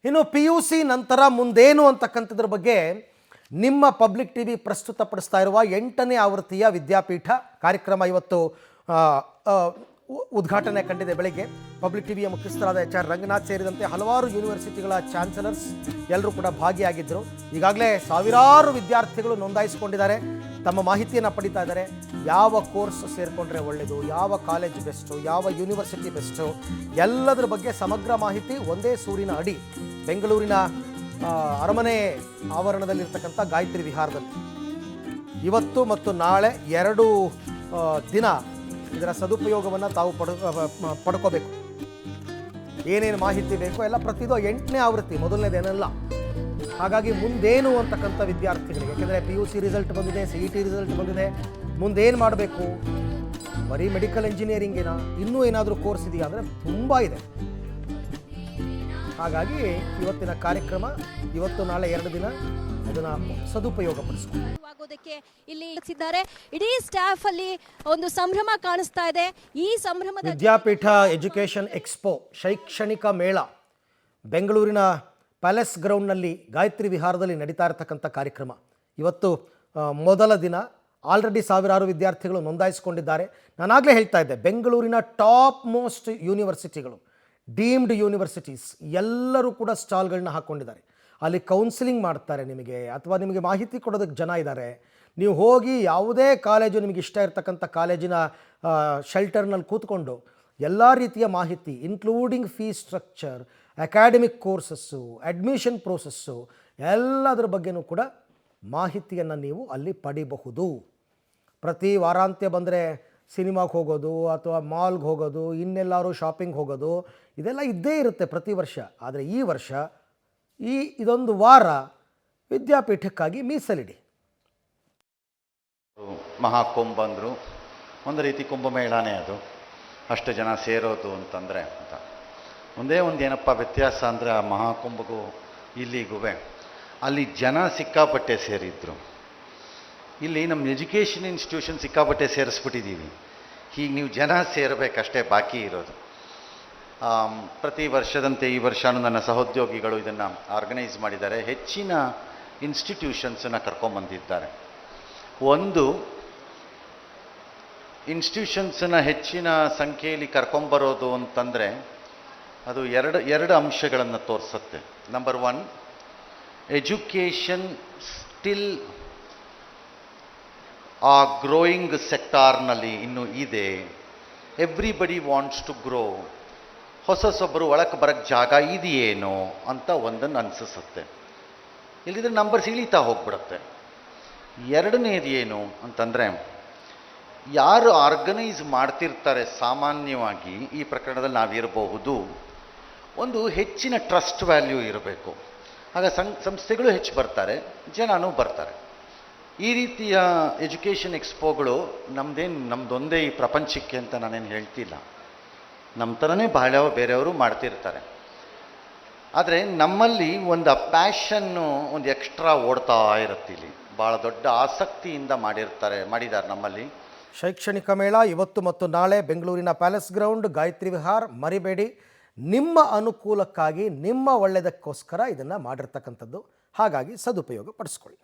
ಇನ್ನು PUC ನಂತರ ಮುಂದೇನು ಅಂತಕ್ಕಂಥದ್ರ ಬಗ್ಗೆ ನಿಮ್ಮ ಪಬ್ಲಿಕ್ ಟಿವಿ ಪ್ರಸ್ತುತಪಡಿಸ್ತಾ ಇರುವ 8ನೇ ಆವೃತ್ತಿಯ ವಿದ್ಯಾಪೀಠ ಕಾರ್ಯಕ್ರಮ ಇವತ್ತು ಉದ್ಘಾಟನೆ ಕಂಡಿದೆ. ಬೆಳಗ್ಗೆ ಪಬ್ಲಿಕ್ ಟಿವಿಯ ಮುಖ್ಯಸ್ಥರಾದ HR ರಂಗನಾಥ್ ಸೇರಿದಂತೆ ಹಲವಾರು ಯೂನಿವರ್ಸಿಟಿಗಳ ಚಾನ್ಸಲರ್ಸ್ ಎಲ್ಲರೂ ಕೂಡ ಭಾಗಿಯಾಗಿದ್ದರು. ಈಗಾಗಲೇ ಸಾವಿರಾರು ವಿದ್ಯಾರ್ಥಿಗಳು ನೋಂದಾಯಿಸಿಕೊಂಡಿದ್ದಾರೆ, ತಮ್ಮ ಮಾಹಿತಿಯನ್ನು ಪಡಿತಾ ಇದ್ದಾರೆ. ಯಾವ ಕೋರ್ಸ್ ಸೇರಿಕೊಂಡ್ರೆ ಒಳ್ಳೆಯದು, ಯಾವ ಕಾಲೇಜ್ ಬೆಸ್ಟು, ಯಾವ ಯೂನಿವರ್ಸಿಟಿ ಬೆಸ್ಟು, ಎಲ್ಲದರ ಬಗ್ಗೆ ಸಮಗ್ರ ಮಾಹಿತಿ ಒಂದೇ ಸೂರಿನ ಅಡಿ ಬೆಂಗಳೂರಿನ ಅರಮನೆ ಆವರಣದಲ್ಲಿರ್ತಕ್ಕಂಥ ಗಾಯತ್ರಿ ವಿಹಾರದಲ್ಲಿ ಇವತ್ತು ಮತ್ತು ನಾಳೆ 2 ದಿನ ಇದರ ಸದುಪಯೋಗವನ್ನು ತಾವು ಪಡ್ಕೋಬೇಕು. ಏನೇನು ಮಾಹಿತಿ ಬೇಕೋ ಎಲ್ಲ ಪ್ರತಿದು 8ನೇ ಆವೃತ್ತಿ, ಮೊದಲನೇದೇನಲ್ಲ. ಹಾಗಾಗಿ ಮುಂದೇನು ಅಂತಕ್ಕಂಥ ವಿದ್ಯಾರ್ಥಿಗಳಿಗೆ, ಯಾಕೆಂದರೆ PUC ರಿಸಲ್ಟ್ ಬಂದಿದೆ, CET ರಿಸಲ್ಟ್ ಬಂದಿದೆ, ಮುಂದೇನು ಮಾಡಬೇಕು, ಬರೀ ಮೆಡಿಕಲ್ ಇಂಜಿನಿಯರಿಂಗೇನಾ, ಇನ್ನೂ ಏನಾದರೂ ಕೋರ್ಸ್ ಇದೆಯಾ ಅಂದರೆ ತುಂಬ ಇದೆ. ಹಾಗಾಗಿ ಇವತ್ತಿನ ಕಾರ್ಯಕ್ರಮ ಇವತ್ತು ನಾಳೆ 2 ದಿನ ಅದನ್ನು ಸದುಪಯೋಗ ಪಡಿಸಿಕೊಳ್ಳೋದಕ್ಕೆ ಇಲ್ಲಿ ಇಡೀ ಸ್ಟಾಫ್ ಅಲ್ಲಿ ಒಂದು ಸಂಭ್ರಮ ಕಾಣಿಸ್ತಾ ಇದೆ. ಈ ಸಂಭ್ರಮದ ವಿದ್ಯಾಪೀಠ ಎಜುಕೇಷನ್ ಎಕ್ಸ್ಪೋ ಶೈಕ್ಷಣಿಕ ಮೇಳ ಬೆಂಗಳೂರಿನ ಪ್ಯಾಲೇಸ್ ಗ್ರೌಂಡ್ನಲ್ಲಿ ಗಾಯತ್ರಿ ವಿಹಾರದಲ್ಲಿ ನಡೀತಾ ಇರತಕ್ಕಂಥ ಕಾರ್ಯಕ್ರಮ ಇವತ್ತು ಮೊದಲ ದಿನ. ಆಲ್ರೆಡಿ ಸಾವಿರಾರು ವಿದ್ಯಾರ್ಥಿಗಳು ನೋಂದಾಯಿಸಿಕೊಂಡಿದ್ದಾರೆ. ನಾನಾಗಲೇ ಹೇಳ್ತಾ ಇದ್ದೆ, ಬೆಂಗಳೂರಿನ ಟಾಪ್ ಮೋಸ್ಟ್ ಯೂನಿವರ್ಸಿಟಿಗಳು, ಡೀಮ್ಡ್ ಯೂನಿವರ್ಸಿಟೀಸ್ ಎಲ್ಲರೂ ಕೂಡ ಸ್ಟಾಲ್ಗಳನ್ನ ಹಾಕ್ಕೊಂಡಿದ್ದಾರೆ. ಅಲ್ಲಿ ಕೌನ್ಸಿಲಿಂಗ್ ಮಾಡ್ತಾರೆ ನಿಮಗೆ, ಅಥವಾ ನಿಮಗೆ ಮಾಹಿತಿ ಕೊಡೋದಕ್ಕೆ ಜನ ಇದ್ದಾರೆ. ನೀವು ಹೋಗಿ ಯಾವುದೇ ಕಾಲೇಜು ನಿಮಗೆ ಇಷ್ಟ ಇರ್ತಕ್ಕಂಥ ಕಾಲೇಜಿನ ಶೆಲ್ಟರ್ನಲ್ಲಿ ಕೂತ್ಕೊಂಡು ಎಲ್ಲ ರೀತಿಯ ಮಾಹಿತಿ, including fees structure, academic courses, admission process, ಎಲ್ಲದರ ಬಗ್ಗೆನೂ ಕೂಡ ಮಾಹಿತಿಯನ್ನು ನೀವು ಅಲ್ಲಿ ಪಡಿಬಹುದು. ಪ್ರತಿ ವಾರಾಂತ್ಯ ಬಂದರೆ ಸಿನಿಮಾಗೆ ಹೋಗೋದು ಅಥವಾ ಮಾಲ್ಗೆ ಹೋಗೋದು, ಇನ್ನೆಲ್ಲರೂ ಶಾಪಿಂಗ್ ಹೋಗೋದು, ಇದೆಲ್ಲ ಇದ್ದೇ ಇರುತ್ತೆ ಪ್ರತಿ ವರ್ಷ. ಆದರೆ ಈ ವರ್ಷ ಇದೊಂದು ವಾರ ವಿದ್ಯಾಪೀಠಕ್ಕಾಗಿ ಮೀಸಲಿಡಿ. ಮಹಾಕುಂಭ ಅಂದರು, ಒಂದು ರೀತಿ ಕುಂಭಮೇಳನೇ ಅದು. ಅಷ್ಟು ಜನ ಸೇರೋದು ಅಂತಂದರೆ ಅಂತ ಒಂದೇ ಒಂದು ಏನಪ್ಪ ವ್ಯತ್ಯಾಸ ಅಂದರೆ, ಆ ಮಹಾಕುಂಭಗೂ ಇಲ್ಲಿಗೂ ಅಲ್ಲಿ ಜನ ಸಿಕ್ಕಾಪಟ್ಟೆ ಸೇರಿದ್ರು. ಇಲ್ಲಿ ನಮ್ಮ ಎಜುಕೇಷನ್ ಇನ್ಸ್ಟಿಟ್ಯೂಷನ್ ಸಿಕ್ಕಾಪಟ್ಟೆ ಸೇರಿಸ್ಬಿಟ್ಟಿದ್ದೀವಿ. ಹೀಗೆ ನೀವು ಜನ ಸೇರಬೇಕಷ್ಟೇ ಬಾಕಿ ಇರೋದು. ಪ್ರತಿ ವರ್ಷದಂತೆ ಈ ವರ್ಷವೂ ನನ್ನ ಸಹೋದ್ಯೋಗಿಗಳು ಇದನ್ನು ಆರ್ಗನೈಸ್ ಮಾಡಿದ್ದಾರೆ. ಹೆಚ್ಚಿನ ಇನ್ಸ್ಟಿಟ್ಯೂಷನ್ಸನ್ನು ಕರ್ಕೊಂಬಂದಿದ್ದಾರೆ. ಒಂದು ಇನ್ಸ್ಟಿಟ್ಯೂಷನ್ಸನ್ನು ಹೆಚ್ಚಿನ ಸಂಖ್ಯೆಯಲ್ಲಿ ಕರ್ಕೊಂಬರೋದು ಅಂತಂದರೆ ಅದು ಎರಡು ಅಂಶಗಳನ್ನು ತೋರಿಸುತ್ತೆ. ನಂಬರ್ 1, ಎಜುಕೇಷನ್ ಸ್ಟಿಲ್ ಆ ಗ್ರೋಯಿಂಗ್ ಸೆಕ್ಟಾರ್ನಲ್ಲಿ ಇನ್ನೂ ಇದೆ. Everybody wants to grow. ಹೊಸೊಬ್ಬರು ಒಳಕ್ಕೆ ಬರೋಕ್ಕೆ ಜಾಗ ಇದೆಯೇನೋ ಅಂತ ಒಂದನ್ನು ಅನಿಸುತ್ತೆ. ಇಲ್ಲಿದ್ರೆ ನಂಬರ್ಸ್ ಇಳಿತಾ ಹೋಗ್ಬಿಡುತ್ತೆ. ಎರಡನೇದು ಏನು ಅಂತಂದರೆ, ಯಾರು ಆರ್ಗನೈಸ್ ಮಾಡ್ತಿರ್ತಾರೆ ಸಾಮಾನ್ಯವಾಗಿ ಈ ಪ್ರಕರಣದಲ್ಲಿ ನಾವಿರಬಹುದು, ಒಂದು ಹೆಚ್ಚಿನ ಟ್ರಸ್ಟ್ ವ್ಯಾಲ್ಯೂ ಇರಬೇಕು. ಆಗ ಸಂಸ್ಥೆಗಳು ಹೆಚ್ಚು ಬರ್ತಾರೆ, ಜನನೂ ಬರ್ತಾರೆ. ಈ ರೀತಿಯ ಎಜುಕೇಷನ್ ಎಕ್ಸ್ಪೋಗಳು ನಮ್ಮದೊಂದೇ ಈ ಪ್ರಪಂಚಕ್ಕೆ ಅಂತ ನಾನೇನು ಹೇಳ್ತಿಲ್ಲ. ನಮ್ಮ ಥರನೇ ಬಹಳ ಬೇರೆಯವರು ಮಾಡ್ತಿರ್ತಾರೆ. ಆದರೆ ನಮ್ಮಲ್ಲಿ ಒಂದು ಪ್ಯಾಷನ್ನು ಒಂದು ಎಕ್ಸ್ಟ್ರಾ ಓಡ್ತಾ ಇರುತ್ತೆ. ಇಲ್ಲಿ ಭಾಳ ದೊಡ್ಡ ಆಸಕ್ತಿಯಿಂದ ಮಾಡಿದ್ದಾರೆ ನಮ್ಮಲ್ಲಿ. ಶೈಕ್ಷಣಿಕ ಮೇಳ ಇವತ್ತು ಮತ್ತು ನಾಳೆ ಬೆಂಗಳೂರಿನ ಪ್ಯಾಲೇಸ್ ಗ್ರೌಂಡ್ ಗಾಯತ್ರಿ ವಿಹಾರ್, ಮರಿಬೇಡಿ. ನಿಮ್ಮ ಅನುಕೂಲಕ್ಕಾಗಿ, ನಿಮ್ಮ ಒಳ್ಳೆಯದಕ್ಕೋಸ್ಕರ ಇದನ್ನು ಮಾಡಿರ್ತಕ್ಕಂಥದ್ದು. ಹಾಗಾಗಿ ಸದುಪಯೋಗ ಪಡಿಸ್ಕೊಳ್ಳಿ.